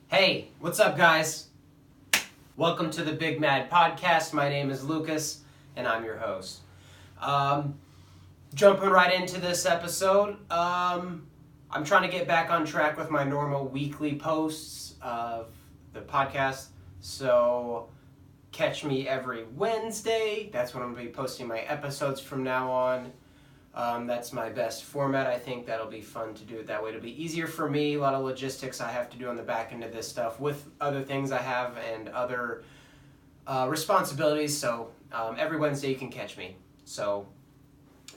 Hey, what's up, guys? Welcome to the Big Mad Podcast. My name is Lucas, and I'm your host. Jumping right into this episode, I'm trying to get back on track with my normal weekly posts of the podcast, so catch me every Wednesday. That's when I'm going to be posting my episodes from now on. That's my best format. I think that'll be fun to do it that way. It'll be easier for me. A lot of logistics I have to do on the back end of this stuff with other things I have and other responsibilities. So every Wednesday you can catch me. So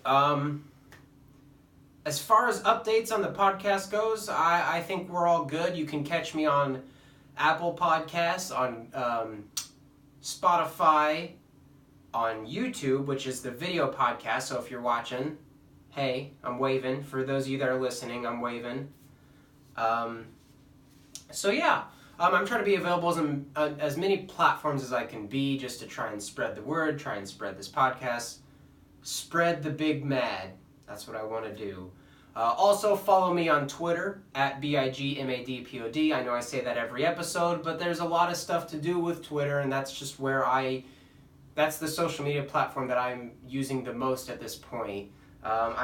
as far as updates on the podcast goes, I think we're all good. You can catch me on Apple Podcasts, on Spotify, on YouTube, which is the video podcast. So if you're watching, hey, I'm waving. For those of you that are listening, I'm waving. I'm trying to be available as many platforms as I can be, just to try and spread the word, try and spread this podcast, spread the Big Mad. That's what I want to do. Also, follow me on Twitter, at BIGMADPOD. I know I say that every episode, but there's a lot of stuff to do with Twitter, and that's just where that's the social media platform that I'm using the most at this point.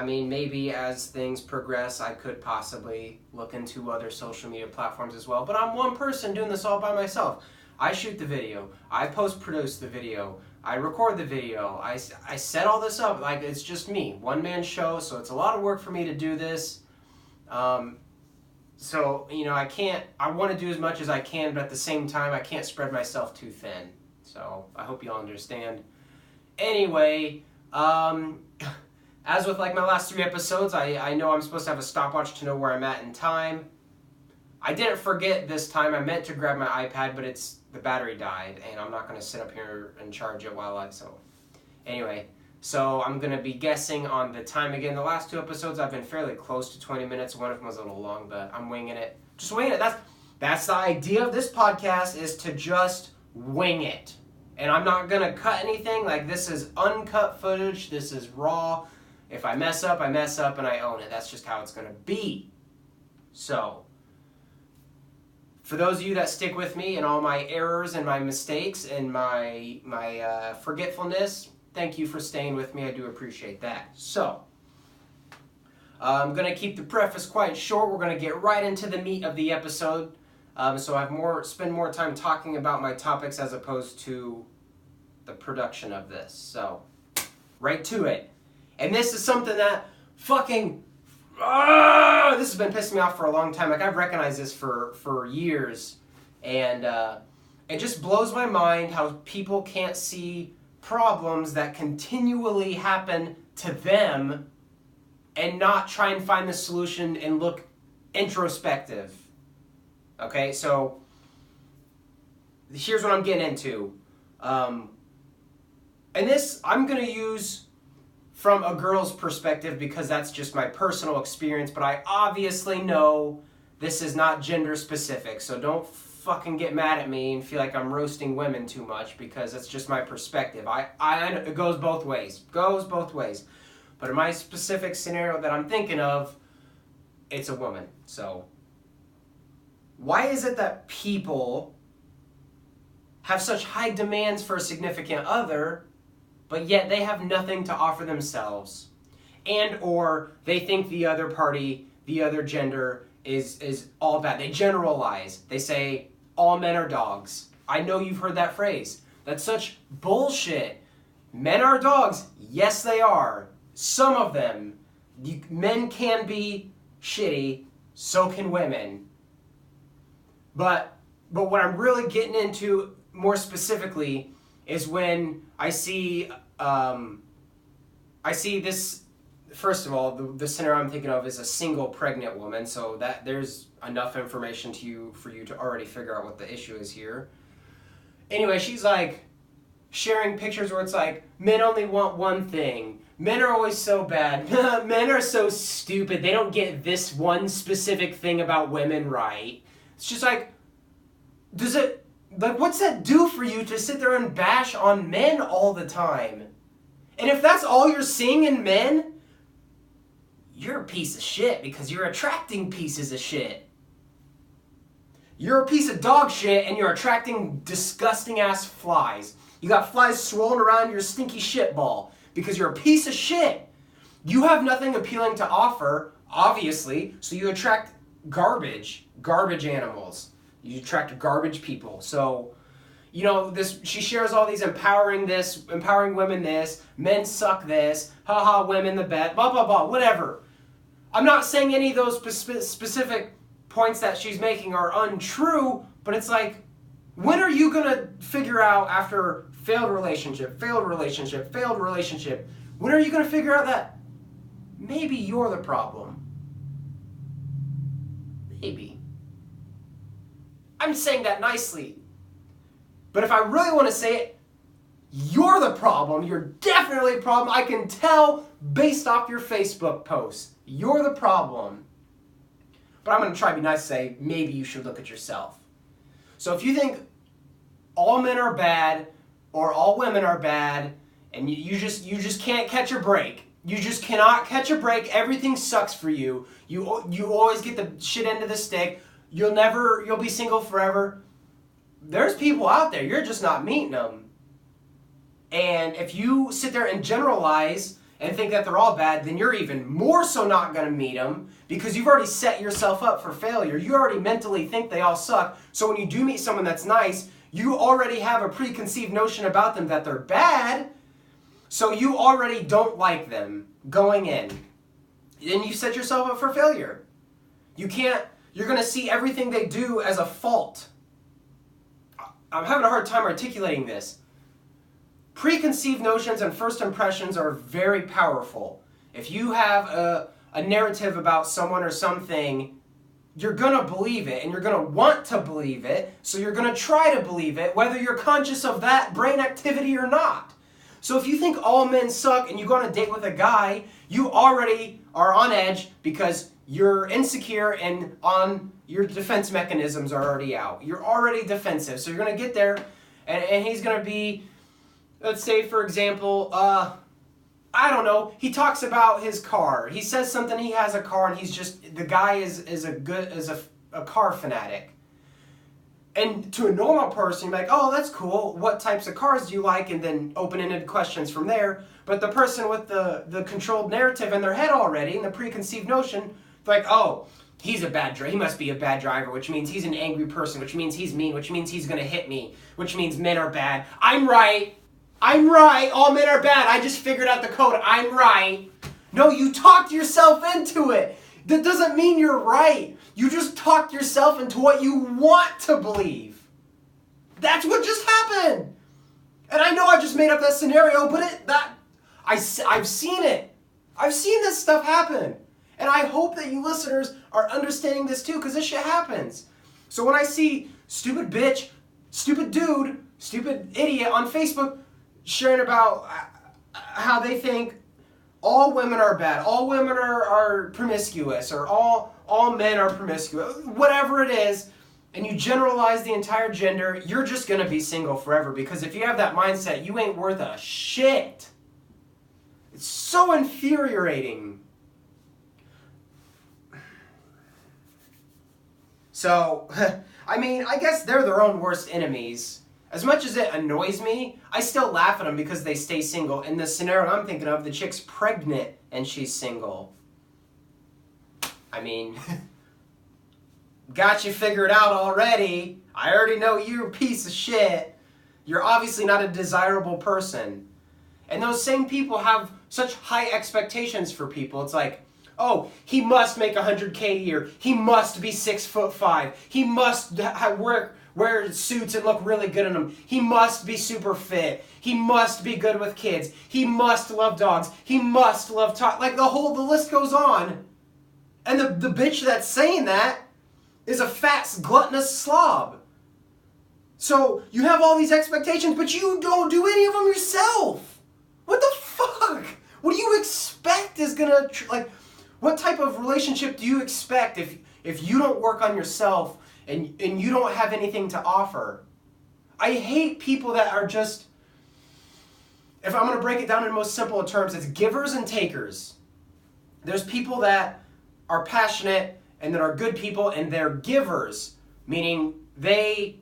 Maybe as things progress, I could possibly look into other social media platforms as well. But I'm one person doing this all by myself. I shoot the video. I post-produce the video. I record the video. I set all this up. Like, it's just me. One-man show, so it's a lot of work for me to do this. I want to do as much as I can, but at the same time, I can't spread myself too thin. So I hope you all understand. Anyway, as with like my last 3 episodes, I know I'm supposed to have a stopwatch to know where I'm at in time. I didn't forget this time. I meant to grab my iPad, but the battery died, and I'm not going to sit up here and charge it So I'm going to be guessing on the time again. The last 2 episodes, I've been fairly close to 20 minutes. One of them was a little long, but I'm winging it. Just winging it. That's the idea of this podcast, is to just wing it. And I'm not going to cut anything. Like, this is uncut footage. This is raw. If I mess up, and I own it. That's just how it's going to be. So, for those of you that stick with me and all my errors and my mistakes and my forgetfulness, thank you for staying with me. I do appreciate that. So, I'm going to keep the preface quite short. We're going to get right into the meat of the episode. So I spend more time talking about my topics as opposed to the production of this. So, right to it. And this is something that this has been pissing me off for a long time. Like, I've recognized this for years. And it just blows my mind how people can't see problems that continually happen to them and not try and find the solution and look introspective. Okay, so here's what I'm getting into. And this I'm going to use from a girl's perspective because that's just my personal experience, but I obviously know this is not gender specific, so don't fucking get mad at me and feel like I'm roasting women too much, because it's just my perspective. It goes both ways. But in my specific scenario that I'm thinking of, it's a woman. So, why is it that people have such high demands for a significant other, but yet they have nothing to offer themselves? And or they think the other party, the other gender, is all bad. They generalize. They say, all men are dogs. I know you've heard that phrase. That's such bullshit. Men are dogs. Yes, they are. Some of them. Men can be shitty. So can women. But what I'm really getting into more specifically is when I see this. First of all, the scenario I'm thinking of is a single pregnant woman, so that there's enough information for you to already figure out what the issue is here. Anyway, she's like sharing pictures where it's like, men only want one thing. Men are always so bad. Men are so stupid. They don't get this one specific thing about women right. It's just like, what's that do for you to sit there and bash on men all the time? And if that's all you're seeing in men, you're a piece of shit because you're attracting pieces of shit. You're a piece of dog shit and you're attracting disgusting ass flies. You got flies swirling around your stinky shit ball because you're a piece of shit. You have nothing appealing to offer, obviously, so you attract garbage animals. You attract garbage people. So, you know, she shares all these empowering women this, men suck this, haha, women the best, blah, blah, blah, whatever. I'm not saying any of those specific points that she's making are untrue, but it's like, when are you going to figure out after failed relationship, when are you going to figure out that maybe you're the problem? Maybe. I'm saying that nicely. But if I really want to say it, you're the problem. You're definitely a problem. I can tell based off your Facebook posts. You're the problem. But I'm going to try to be nice and say, maybe you should look at yourself. So if you think all men are bad or all women are bad and you just can't catch a break. You just cannot catch a break. Everything sucks for you. You always get the shit end of the stick. You'll be single forever. There's people out there. You're just not meeting them. And if you sit there and generalize and think that they're all bad, then you're even more so not going to meet them because you've already set yourself up for failure. You already mentally think they all suck. So when you do meet someone that's nice, you already have a preconceived notion about them that they're bad. So you already don't like them going in. Then you set yourself up for failure. You're going to see everything they do as a fault. I'm having a hard time articulating this. Preconceived notions and first impressions are very powerful. If you have a narrative about someone or something, you're going to believe it and you're going to want to believe it. So you're going to try to believe it, whether you're conscious of that brain activity or not. So if you think all men suck and you go on a date with a guy, you already are on edge because you're insecure and your defense mechanisms are already out. You're already defensive. So you're going to get there and he's going to be, let's say, for example, I don't know, he talks about his car. He says something, he has a car, and the guy is a car fanatic. And to a normal person, you're like, oh, that's cool. What types of cars do you like? And then open-ended questions from there. But the person with the controlled narrative in their head already, and the preconceived notion, like, oh, he's a bad driver. He must be a bad driver, which means he's an angry person, which means he's mean, which means he's going to hit me, which means men are bad. I'm right. All men are bad. I just figured out the code. I'm right. No, you talked yourself into it. That doesn't mean you're right. You just talked yourself into what you want to believe. That's what just happened. And I know I just made up that scenario, but I've seen it. I've seen this stuff happen. And I hope that you listeners are understanding this too, because this shit happens. So when I see stupid bitch, stupid dude, stupid idiot on Facebook sharing about how they think all women are bad, all women are promiscuous, or all men are promiscuous, whatever it is, and you generalize the entire gender, you're just going to be single forever. Because if you have that mindset, you ain't worth a shit. It's so infuriating. So, I mean, I guess they're their own worst enemies. As much as it annoys me, I still laugh at them because they stay single. In the scenario I'm thinking of, the chick's pregnant and she's single. I mean, got you figured out already. I already know you're a piece of shit. You're obviously not a desirable person. And those same people have such high expectations for people. It's like, oh, he must make $100K a year. He must be 6'5". He must wear suits and look really good in them. He must be super fit. He must be good with kids. He must love dogs. He must love like the list goes on. And the bitch that's saying that is a fat, gluttonous slob. So you have all these expectations, but you don't do any of them yourself. What the fuck? What do you expect is gonna, what type of relationship do you expect if you don't work on yourself and you don't have anything to offer? I hate people that are just, if I'm going to break it down in the most simple of terms, it's givers and takers. There's people that are passionate and that are good people and they're givers, meaning they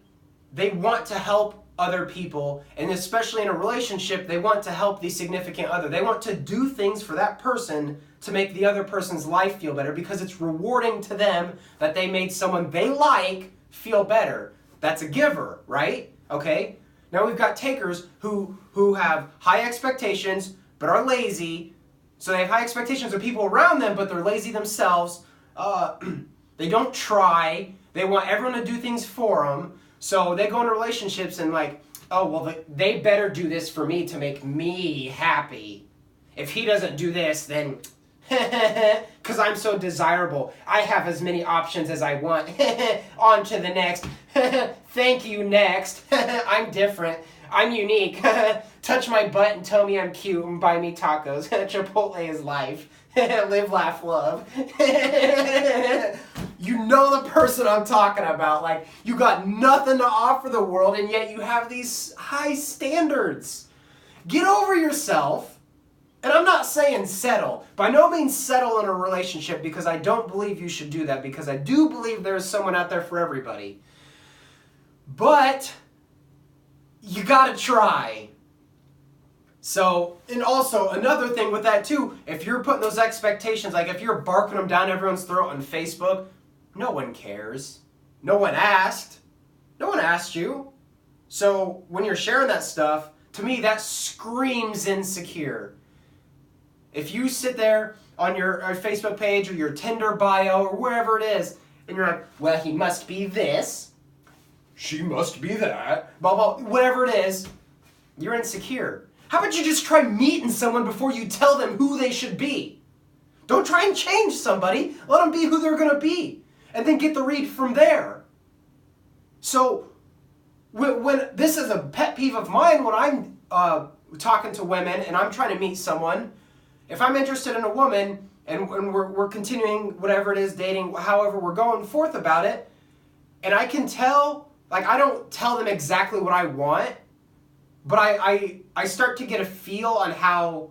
want to help other people, and especially in a relationship, they want to help the significant other. They want to do things for that person to make the other person's life feel better because it's rewarding to them that they made someone they like feel better. That's a giver, right? Okay? Now we've got takers who have high expectations but are lazy. So they have high expectations of people around them, but they're lazy themselves. They don't try. They want everyone to do things for them. So they go into relationships and like, oh, well, they better do this for me to make me happy. If he doesn't do this, then because I'm so desirable, I have as many options as I want. On to the next. Thank you, next. I'm different. I'm unique. Touch my butt and tell me I'm cute and buy me tacos. Chipotle is life. Live, laugh, love. You know the person I'm talking about. Like, you got nothing to offer the world, and yet you have these high standards. Get over yourself. And I'm not saying settle. By no means settle in a relationship, because I don't believe you should do that, because I do believe there's someone out there for everybody. But you gotta try. So, and also another thing with that too, if you're putting those expectations, like if you're barking them down everyone's throat on Facebook, no one cares. No one asked. No one asked you. So when you're sharing that stuff, to me that screams insecure. If you sit there on your Facebook page or your Tinder bio or wherever it is, and you're like, well, he must be this, she must be that, blah, blah, whatever it is, you're insecure. How about you just try meeting someone before you tell them who they should be? Don't try and change somebody. Let them be who they're going to be. And then get the read from there. So, when this is a pet peeve of mine, when I'm talking to women and I'm trying to meet someone, if I'm interested in a woman and we're continuing whatever it is, dating, however we're going forth about it, and I can tell, like I don't tell them exactly what I want, but I start to get a feel on how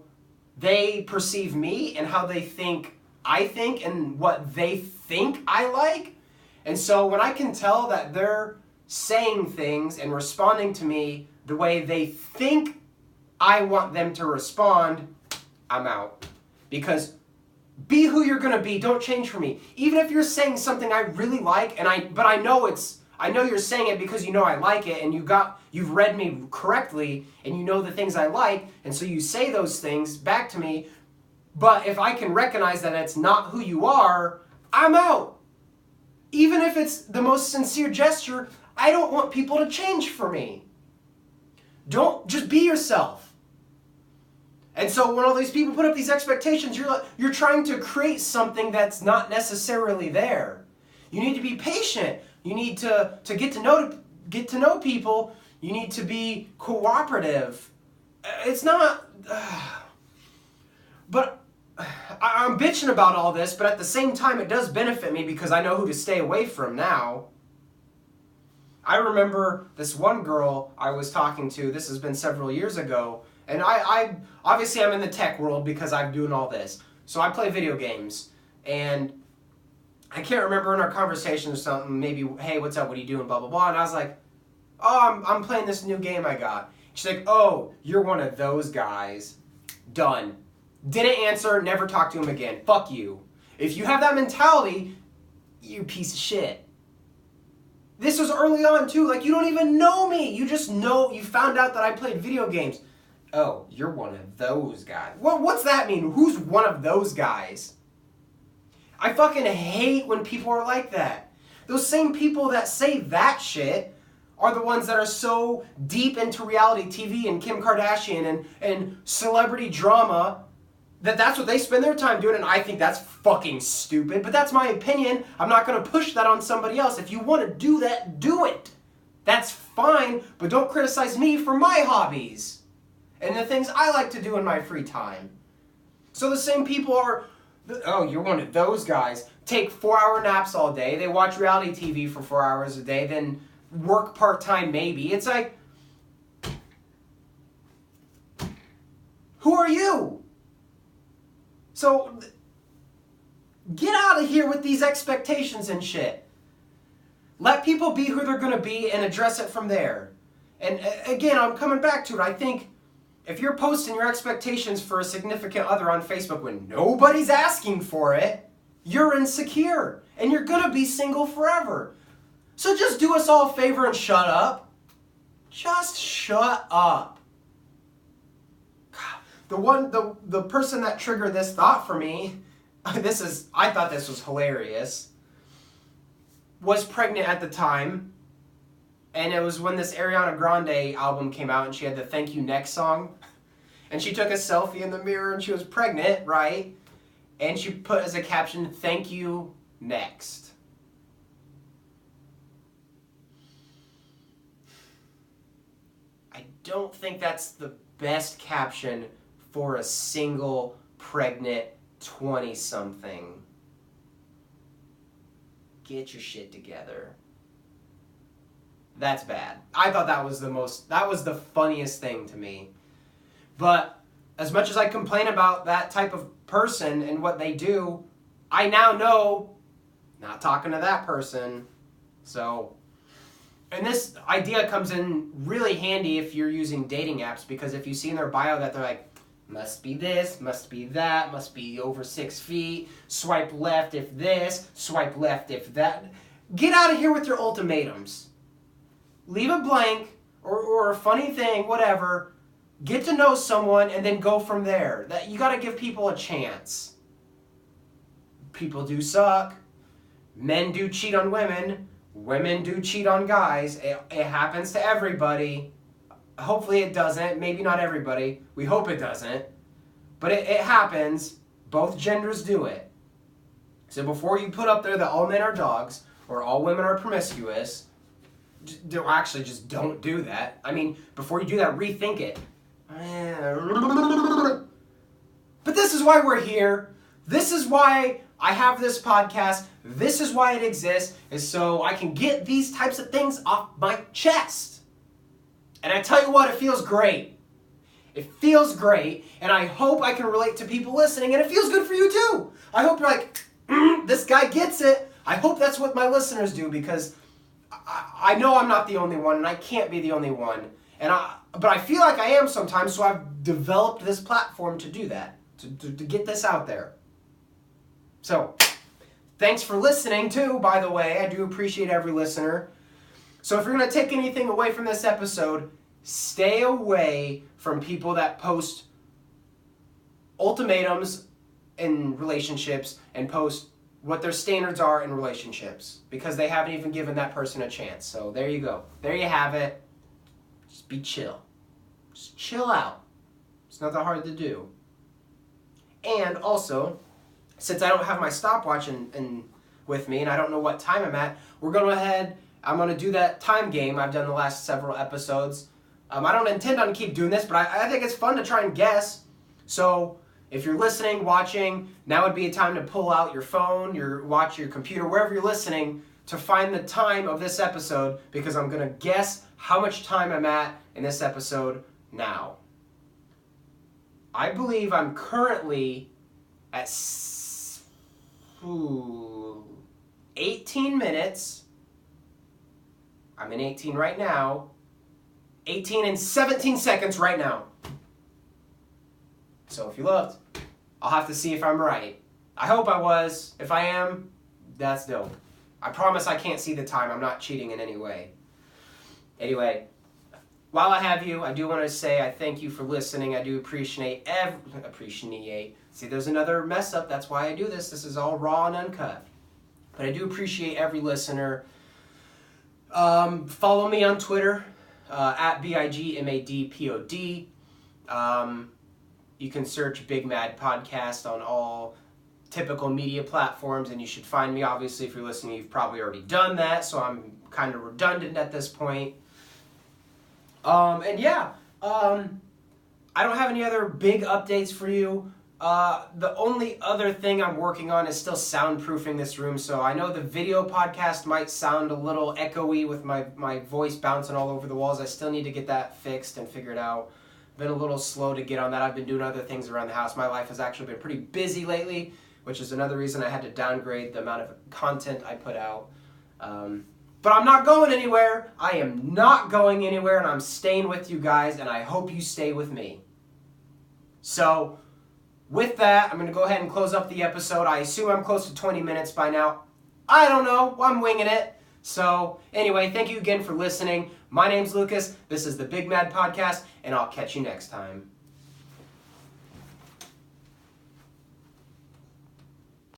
they perceive me and how they think I think and what they think I like. And so when I can tell that they're saying things and responding to me the way they think I want them to respond, I'm out. Because be who you're going to be. Don't change for me. Even if you're saying something I really like, but I know you're saying it because you know I like it, and you've read me correctly, and you know the things I like, and so you say those things back to me. But if I can recognize that it's not who you are, I'm out. Even if it's the most sincere gesture, I don't want people to change for me. Don't just be yourself. And so when all these people put up these expectations, you're trying to create something that's not necessarily there. You need to be patient. You need to get to know people. You need to be cooperative. It's not. But I'm bitching about all this, but at the same time, it does benefit me because I know who to stay away from now. I remember this one girl I was talking to. This has been several years ago. And I obviously I'm in the tech world because I'm doing all this. So I play video games. And I can't remember in our conversation or something, maybe, hey, what's up, what are you doing, blah, blah, blah. And I was like, oh, I'm playing this new game I got. She's like, oh, you're one of those guys. Done. Didn't answer, never talk to him again. Fuck you. If you have that mentality, you piece of shit. This was early on too, like you don't even know me. You just know, you found out that I played video games. Oh, you're one of those guys. What's that mean? Who's one of those guys? I fucking hate when people are like that. Those same people that say that shit are the ones that are so deep into reality TV and Kim Kardashian and celebrity drama that that's what they spend their time doing, and I think that's fucking stupid. But that's my opinion. I'm not going to push that on somebody else. If you want to do that, do it. That's fine, but don't criticize me for my hobbies and the things I like to do in my free time. So the same people are, oh, you're one of those guys. Take 4-hour naps all day. They watch reality TV for 4 hours a day, then work part-time maybe. It's like, who are you? So out of here with these expectations and shit. Let people be who they're going to be and address it from there. And again, I'm coming back to it. I think if you're posting your expectations for a significant other on Facebook when nobody's asking for it, you're insecure. And you're going to be single forever. So just do us all a favor and shut up. Just shut up. The person that triggered this thought for me, I thought this was hilarious, was pregnant at the time. And it was when this Ariana Grande album came out and she had the Thank You Next song. And she took a selfie in the mirror and she was pregnant, right? And she put as a caption, "Thank you next." I don't think that's the best caption for a single pregnant 20-something. Get your shit together. That's bad. I thought that was the funniest thing to me. But as much as I complain about that type of person and what they do, I now know, not talking to that person. So, and this idea comes in really handy if you're using dating apps, because if you see in their bio that they're like, must be this, must be that, must be over 6 feet, swipe left if this, swipe left if that. Get out of here with your ultimatums. Leave it blank, or a funny thing, whatever. Get to know someone and then go from there. That you got to give people a chance. People do suck. Men do cheat on women. Women do cheat on guys. It happens to everybody. Hopefully it doesn't. Maybe not everybody. We hope it doesn't. But it happens. Both genders do it. So before you put up there that all men are dogs or all women are promiscuous, just don't do that. I mean, before you do that, rethink it. But this is why we're here. This is why I have this podcast. This is why it exists, is so I can get these types of things off my chest. And I tell you what, it feels great. It feels great, and I hope I can relate to people listening, and it feels good for you too. I hope you're like, this guy gets it. I hope that's what my listeners do, because I know I'm not the only one, and I can't be the only one. But I feel like I am sometimes, so I've developed this platform to do that, to get this out there. So, thanks for listening too, by the way. I do appreciate every listener. So if you're going to take anything away from this episode, stay away from people that post ultimatums in relationships and post what their standards are in relationships, because they haven't even given that person a chance. So there you go. There you have it. Just be chill. Just chill out. It's not that hard to do. And also, since I don't have my stopwatch with me and I don't know what time I'm at, I'm going to do that time game I've done the last several episodes. I don't intend on keep doing this, but I think it's fun to try and guess. So if you're listening, watching, now would be a time to pull out your phone, your watch, your computer, wherever you're listening, to find the time of this episode, because I'm going to guess how much time I'm at in this episode now. I believe I'm currently at 18 minutes. I'm in 18 right now. 18 and 17 seconds right now. So if you looked, I'll have to see if I'm right. I hope I was. If I am, that's dope. I promise I can't see the time. I'm not cheating in any way. Anyway, while I have you, I do want to say I thank you for listening. I do appreciate See, there's another mess up. That's why I do this. This is all raw and uncut. But I do appreciate every listener. Follow me on Twitter, at BIGMADPOD. You can search Big Mad Podcast on all typical media platforms, and you should find me. Obviously, if you're listening, you've probably already done that, so I'm kind of redundant at this point. I don't have any other big updates for you. The only other thing I'm working on is still soundproofing this room, so I know the video podcast might sound a little echoey with my voice bouncing all over the walls. I still need to get that fixed and figured out. Been a little slow to get on that. I've been doing other things around the house. My life has actually been pretty busy lately, which is another reason I had to downgrade the amount of content I put out. But I'm not going anywhere. I am not going anywhere, and I'm staying with you guys, and I hope you stay with me. So, with that, I'm going to go ahead and close up the episode. I assume I'm close to 20 minutes by now. I don't know. I'm winging it. So, anyway, thank you again for listening. My name's Lucas. This is the Big Mad Podcast, and I'll catch you next time.